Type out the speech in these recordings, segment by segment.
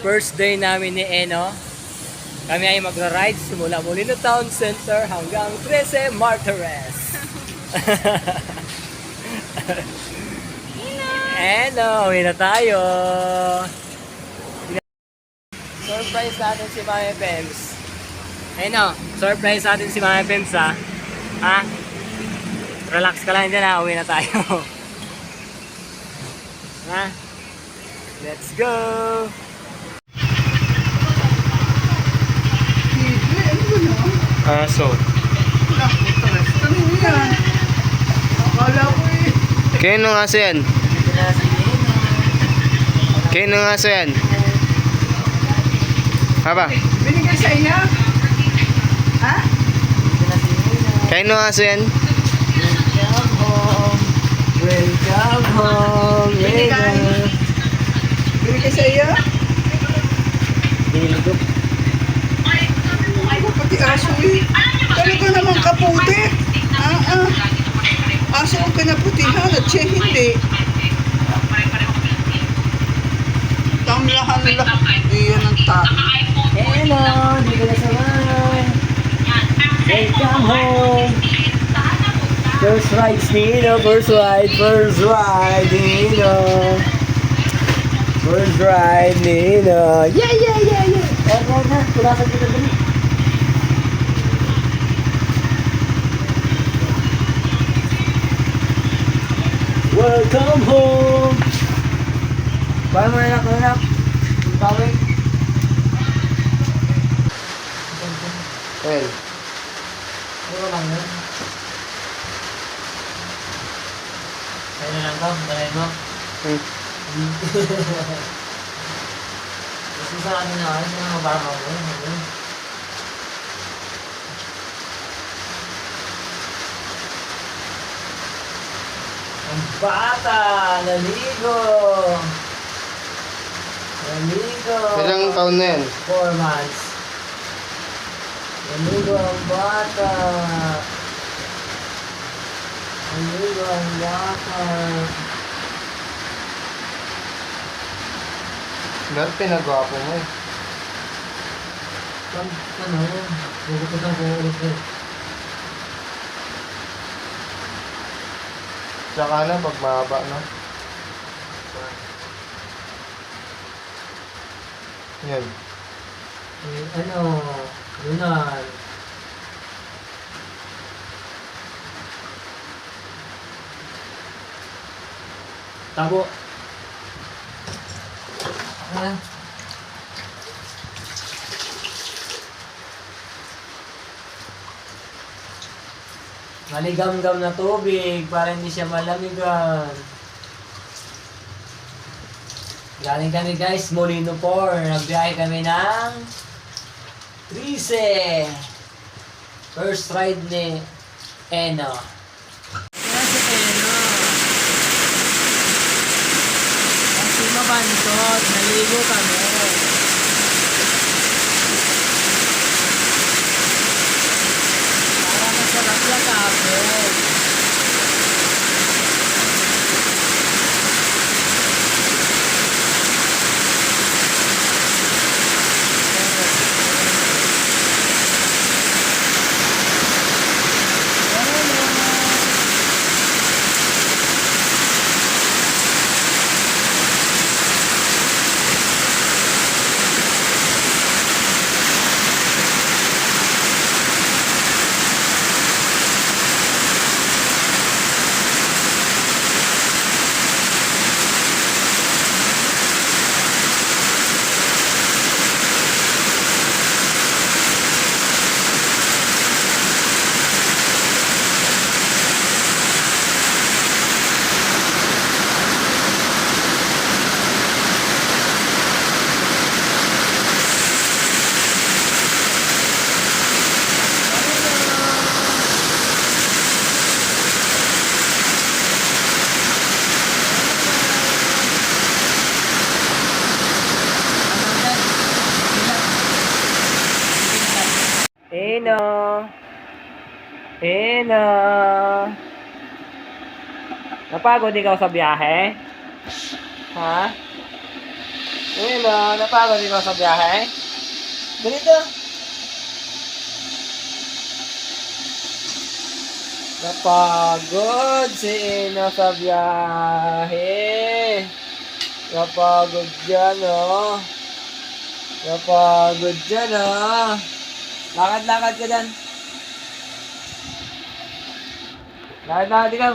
First day namin ni Eno. Kami ay magra-ride simula Molino Town Center hanggang 13 Martires. Eno, uwi na tayo. Surprise natin si Mami Pems. Eno, surprise natin si Mami Pems ha. Ha? Relax ka lang dyan ha, uwi na tayo. Ha? Let's go! Aso. Kanina yan. Akala ko eh. Kaya nung aso yan? Kaya nung aso yan? Haba? Binigay sa iya? Ha? Kaya nung aso yan? Welcome home! Welcome home! Binigay? Binigay sa iya? Binigay. Ako pati aso eh. Talaga naman kaputi. Aso ang pinaputihan at siya hindi. Tamlahan lang. Iyan ang tao. Hello! Dito na sa bahay! Welcome home! First ride, Nino! First ride! First ride, Nino! First ride, Nino! Yeah, yeah, yeah, yeah! Right. Tulasan kita dali. Welcome home! Paano mo na anak? Tawag? Well. Ano lang yun? Kaya na lang to, dalhin mo. Gusto sa akin na ayos, mga baka ko. Ang bata! Naligo! Naligo! Ilang taon na yan? 4 months. Naligo ang bata! Naligo ang bata! Dahil pinagwapo mo eh. Ano? Gugupitan ko ulit eh. Tsaka na pag mahaba na. Yan. Ano? Lunan. Tabo. Ah. Maligam-gam na tubig para hindi siya malamigan. Galing kami guys, Molino 4. Nagbiyahe kami ng 13. First ride ni Eno. Kasi Eno. Kasi mabantot, naligo kami. Para masarap lang ako. Eno. Eno. Napagod ikaw sa biyahe? Ha? Ayun o, napagod ikaw sa biyahe. Ganito. Napagod si Ina sa biyahe. Napagod dyan o. Napagod dyan o. Lakad-lakad ka dyan. Lakad-lakad ikaw.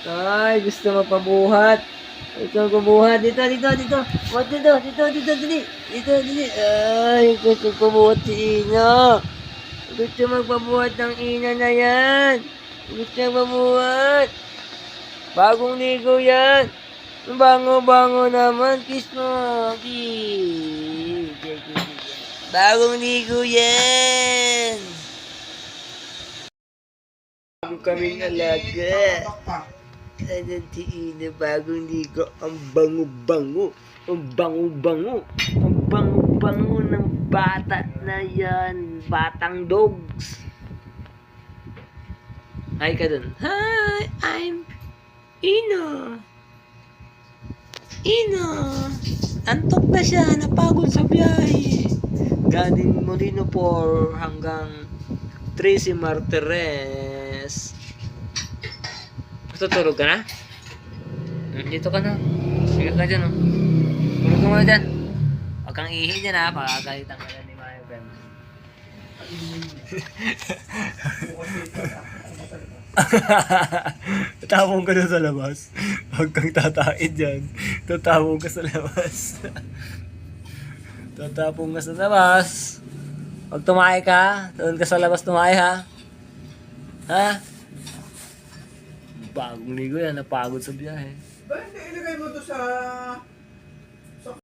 Ay, gusto magpabuhat. Ito magpabuhat. Dito. Buhat dito. Dito. Ay, gusto magpabuhat si Ina. Gusto magpabuhat ng Ina na yan. Gusto magpabuhat. Bagong ligo yan. Bango-bango naman. Kiss mo. Kiss. Bagong ligo yan. Bago kaming alaga. Ano Ina, bagong ligo. Ang bango-bango. Ang bango-bango. Ang bango-bango ng bata na yan. Batang dogs. Hi ka dun. Hi, I'm Ina. Antok na siya. Napagod sa biyahe. Galing Molino por hanggang Tracy Martires. Tutulog ka na? Dito ka na. Sige ka dyan, oh. Tulog ka muna dyan. Huwag kang ihi dyan, ha. Pagkagalitan ka dyan ni Maya Ben. Tatapong ka na sa labas. Huwag kang tatain dyan. Tatapong ka sa labas. Tatapong ka sa labas. Huwag tumahay ka. Doon ka sa labas tumahay, ha. Ha? Bagong ligo yan, napagod sa biyahe. Ba, hindi ilagay mo to sa